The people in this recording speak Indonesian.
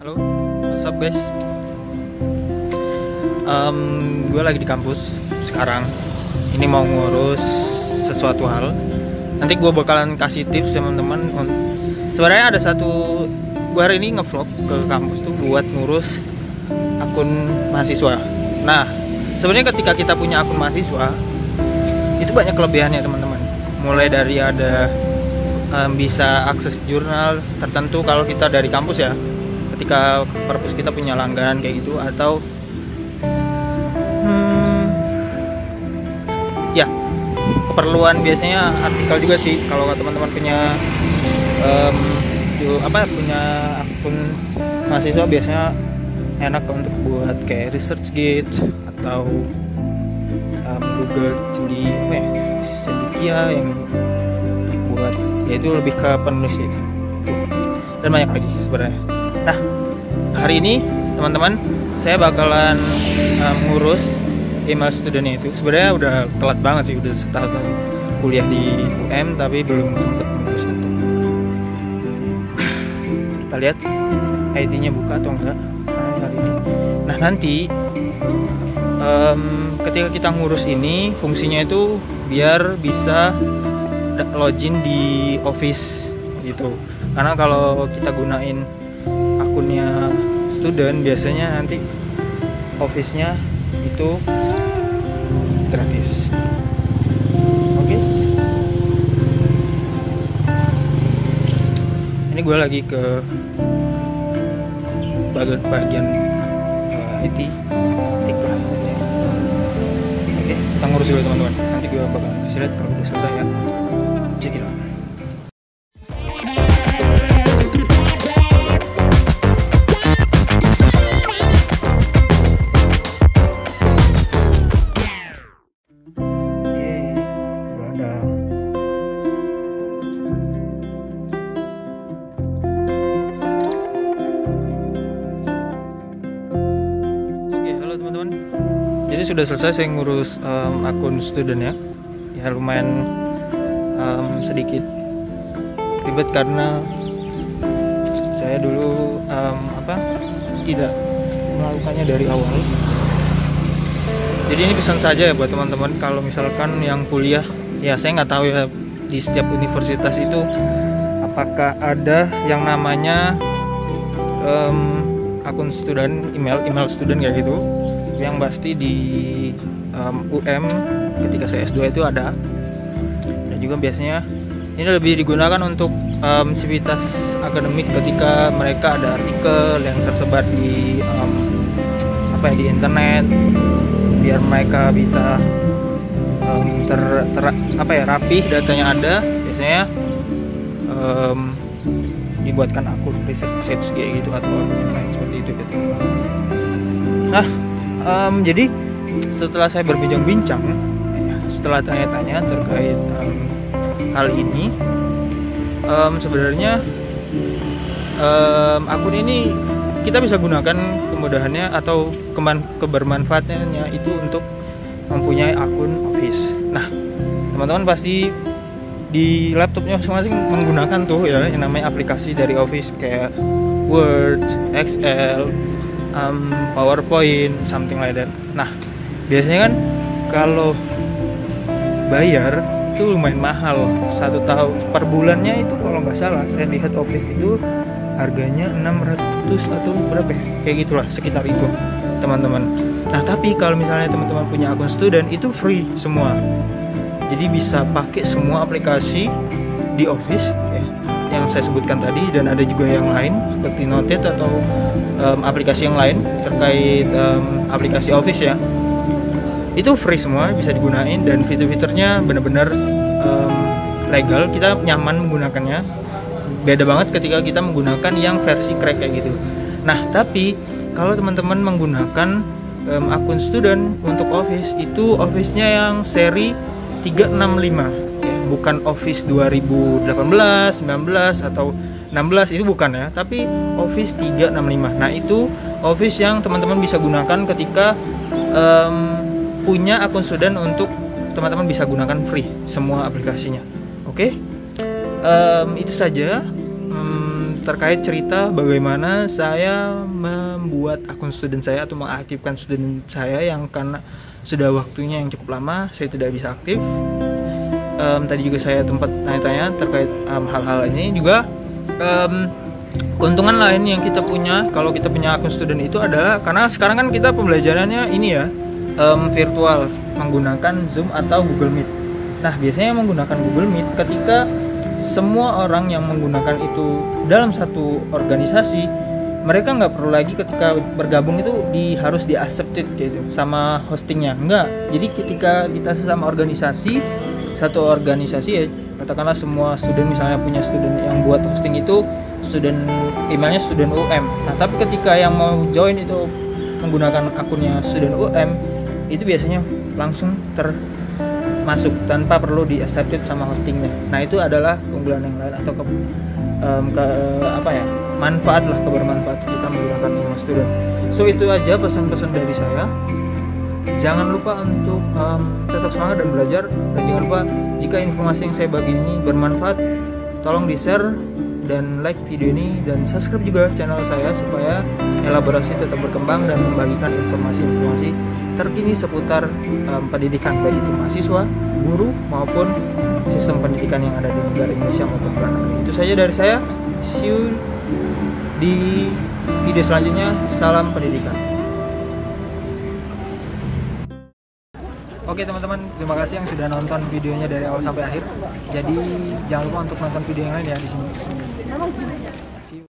Halo, what's up guys? Gue lagi di kampus sekarang. Ini mau ngurus sesuatu hal. Nanti gue bakalan kasih tips teman-teman. Sebenarnya ada satu, gue hari ini ngevlog ke kampus tuh buat ngurus akun mahasiswa. Nah, sebenarnya ketika kita punya akun mahasiswa, itu banyak kelebihannya teman-teman. Mulai dari ada bisa akses jurnal tertentu kalau kita dari kampus ya. Ketika perpus kita punya langganan kayak gitu, atau ya keperluan biasanya artikel juga sih kalau teman-teman punya punya akun mahasiswa, biasanya enak untuk buat kayak research guides atau Google cendekia yang dibuat, yaitu lebih ke penulis itu dan banyak lagi sebenarnya. Nah, hari ini teman-teman saya bakalan ngurus email studentnya itu. Sebenarnya udah telat banget sih, udah setahun kuliah di UM tapi belum sempat ngurus itu. Kita lihat ID-nya buka atau enggak hari ini. Nah, nanti ketika kita ngurus ini, fungsinya itu biar bisa login di Office gitu. Karena kalau kita gunain akunnya student, biasanya nanti Office-nya itu gratis. Oke. Ini gue lagi ke bagian IT. Oke, kita ngurus dulu teman-teman. Nanti gue bakal kasih lihat kalau udah selesai ya. Check it out. Jadi sudah selesai saya ngurus akun student ya. Ya lumayan sedikit ribet karena saya dulu tidak melakukannya dari awal. Jadi ini pesan saja ya buat teman-teman, kalau misalkan yang kuliah, ya saya nggak tahu ya di setiap universitas itu apakah ada yang namanya akun student, email student kayak gitu. Yang pasti di UM ketika saya S2 itu ada, dan juga biasanya ini lebih digunakan untuk civitas akademik ketika mereka ada artikel yang tersebar di di internet, biar mereka bisa rapih datanya ada. Biasanya dibuatkan akun research kayak gitu atau akun yang lain seperti itu gitu. Nah, jadi setelah saya berbincang-bincang, setelah tanya-tanya terkait hal ini, sebenarnya akun ini kita bisa gunakan kemudahannya atau kebermanfaatannya itu untuk mempunyai akun Office. Nah, teman-teman pasti di laptopnya masing-masing menggunakan tuh ya yang namanya aplikasi dari Office kayak Word, Excel, PowerPoint, something like that. Nah, biasanya kan kalau bayar itu lumayan mahal. 1 tahun per bulannya itu kalau nggak salah saya lihat Office itu harganya 600 atau berapa ya? Kayak gitulah, sekitar itu teman-teman. Nah, tapi kalau misalnya teman-teman punya akun student itu free semua. Jadi bisa pakai semua aplikasi di Office ya, yang saya sebutkan tadi, dan ada juga yang lain seperti Noted atau aplikasi yang lain terkait aplikasi Office ya. Itu free semua, bisa digunain, dan fitur-fiturnya benar-benar legal, kita nyaman menggunakannya. Beda banget ketika kita menggunakan yang versi crack kayak gitu. Nah, tapi kalau teman-teman menggunakan akun student untuk Office, itu Office-nya yang seri 365 ya, bukan Office 2018, 19 atau 16, itu bukan ya, tapi Office 365. Nah, itu Office yang teman-teman bisa gunakan ketika punya akun student, untuk teman-teman bisa gunakan free semua aplikasinya. Oke? Itu saja terkait cerita bagaimana saya membuat akun student saya atau mengaktifkan student saya yang karena sudah waktunya yang cukup lama saya tidak bisa aktif. Tadi juga saya tempat tanya-tanya terkait hal-hal ini juga. Keuntungan lain yang kita punya kalau kita punya akun student itu adalah karena sekarang kan kita pembelajarannya ini ya virtual menggunakan Zoom atau Google Meet. Nah, biasanya menggunakan Google Meet ketika semua orang yang menggunakan itu dalam satu organisasi, mereka nggak perlu lagi ketika bergabung itu harus di accepted gitu sama hostingnya. Enggak. Jadi ketika kita sesama organisasi, satu organisasi ya katakanlah semua student misalnya punya student yang buat hosting itu student emailnya student UM. Nah, tapi ketika yang mau join itu menggunakan akunnya student UM, itu biasanya langsung termasuk tanpa perlu di accepted sama hostingnya. Nah, itu adalah keunggulan yang lain atau manfaat lah, kebermanfaat kita menggunakan email student. So itu aja pesan-pesan dari saya. Jangan lupa untuk tetap semangat dan belajar, dan jangan lupa jika informasi yang saya bagi ini bermanfaat, tolong di share dan like video ini, dan subscribe juga channel saya supaya elaborasi tetap berkembang dan membagikan informasi-informasi terkini seputar pendidikan, baik itu mahasiswa, guru maupun sistem pendidikan yang ada di negara Indonesia maupun luar negeri. Itu saja dari saya. See you di video selanjutnya. Salam pendidikan. Oke teman-teman, terima kasih yang sudah nonton videonya dari awal sampai akhir. Jadi jangan lupa untuk nonton video yang lain ya di sini.